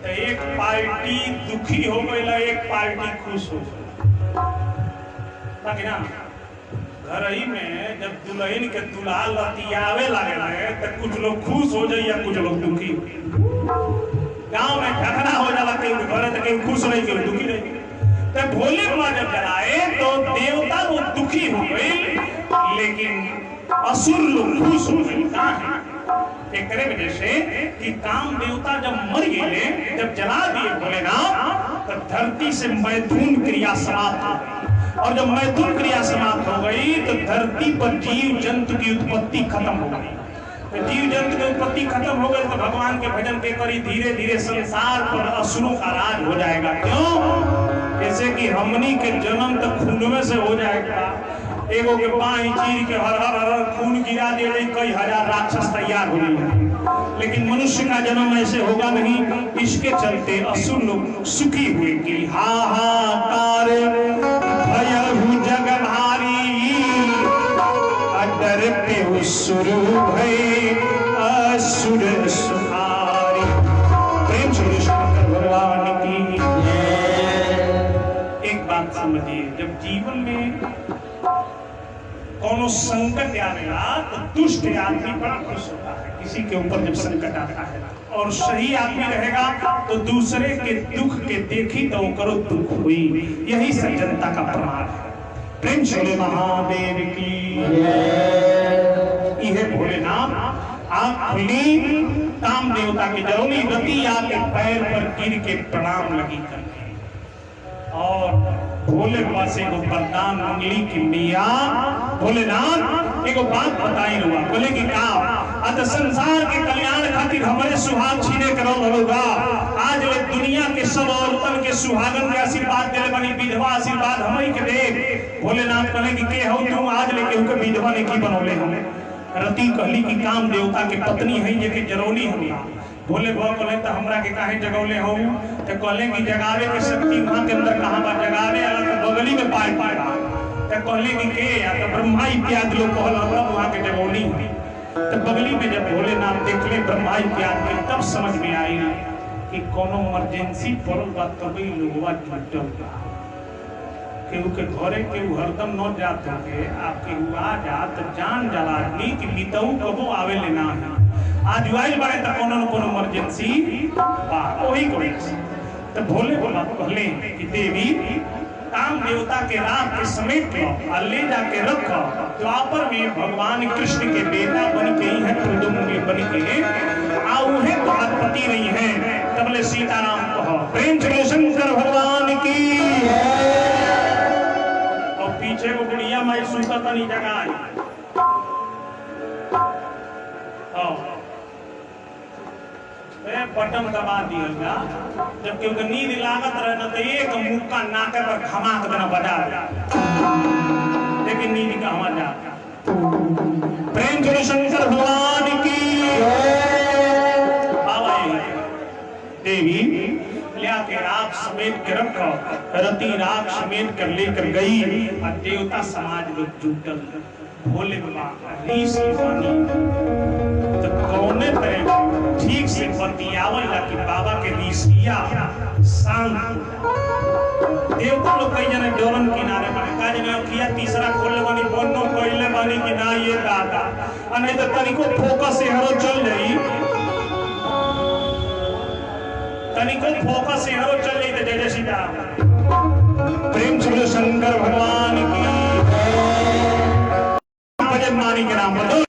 तो एक पार्टी दुखी हो गई, एक पार्टी खुश हो गई। ना घर ही में जब दुल्हन के दुल्हा लतियावे लगे तो कुछ लोग खुश हो जाए या कुछ लोग दुखी हो। गांव में झगड़ा हो जाला, केहू घर तो केहू खुश नहीं, केहू दुखी नहीं। तो भोले बाबा जब जलाए तो देवता वो दुखी हो गई, लेकिन असुर लोग खुश हो गए। कहाँ है एक वजह से कि काम देवता जब मर गए, जब जला दिए भोलेनाथ, तो धरती से मैथुन क्रिया समाप्त हो गई। और जब मैथुन क्रिया समाप्त हो गई तो धरती पर जीव जंतु की उत्पत्ति खत्म हो गई। तो जीव जंतु की उत्पत्ति खत्म हो गई तो भगवान के भजन के करी धीरे धीरे संसार पर असुरों का राज हो जाएगा। क्यों? जैसे कि हमनी के जन्म तो खून में से हो जाएगा। एगो के बाई चीर के हर हर हर खून गिरा दे, कई हजार राक्षस तैयार हो गए। लेकिन मनुष्य का जन्म ऐसे होगा नहीं। इसके चलते असुर लोग सुखी हुए कि हाहाकार भयहु जग भारी, अडर पे सुर भय असुर सुखारी। प्रेम से शंकर भगवान की। एक बात समझिए, जब जीवन में कोनो संकट आएगा तो दुष्ट आदमी बड़ा खुश होता है। किसी के ऊपर जब संकट आता है और सही आदमी रहेगा तो दूसरे के दुख के देखी तो करो दुख हुई। यही सज्जनता का प्रमाण है। प्रेम से महादेव की। यह भोलेनाथ आप खुली काम देवता की जरूरी रति आपके पैर पर गिर के प्रणाम लगी करके और भोले बाबा से वो वरदान मंगली की मिया भोलेनाथ एगो बात बताई रुआ। बोले कि का अत संसार के कल्याण खातिर हमारे सुहाग छीने करो होगा। आज ले दुनिया के सब औरतन के सुहागन के आशीर्वाद देले बनी, विधवा आशीर्वाद हमई के दे। भोलेनाथ कहले कि के हो तुम आज ले केहू के विधवा ने की बनौले हम। रति कहली कि काम देवता के पत्नी है जे के जरौली हमरा। भोले बाबा बोले तो हमरा के काहे जगौले हो? तो कहले कि जगावे के शक्ति वहां के अंदर कहां बा? जगावे वाला तो बगली में पाए पाएगा। तो कहले कि के या तो ब्रह्मा इत्यादि लोग कहल हमरा वहां के जगौली है। तो बगली में जब भोलेनाथ देखले ब्रह्मा इत्यादि के, तब समझ में आई कि कोनो इमरजेंसी पड़ल बा तभी लोगवा जुटल बा। केहू के घरे केहू हरदम न जात होके आप केहू आ जात जान जला आदमी कि मितऊ कबो आवे लेना है। आज आइल बारे त कोनो न कोनो इमरजेंसी बा ओही कोई। तो भोले बाबा कहले कि देवी काम देवता के रात के समेट लो और ले जाके रखो। द्वापर में भगवान कृष्ण के बेटा बन के ही है, प्रद्युम्न बन के आ उहे तो पति नहीं है। तबले सीताराम कहो। प्रेम से शंकर भगवान की। और पीछे को बुढ़िया माई सुनता नहीं जगाई। बटन दबा दिया। जब क्योंकि नींद लागत रहे ना तो एक मुक्का नाके पर खमाक देना बजा दे, लेकिन नींद का हवा जा। प्रेम से शंकर भगवान की। बाबा देवी लिया के राख समेट के रखो। रति राख समेट कर लेकर गई और देवता समाज लोग जुटल। भोले बाबा रीस पानी तो कौने तरह ठीक से बतियावल कि बाबा के रीसिया शांत। देवता लोग कई जने डोरन किनारे बने का जने किया तीसरा खोलने वाली बोनो कहले वाली कि ना ये दादा और नहीं तो तनिको फोकस से हरो चल जाई, तनिको फोकस से हरो चल जाई तो जय जय सीताराम। प्रेम से शंकर भगवान की। भजन मानी के नाम बताओ।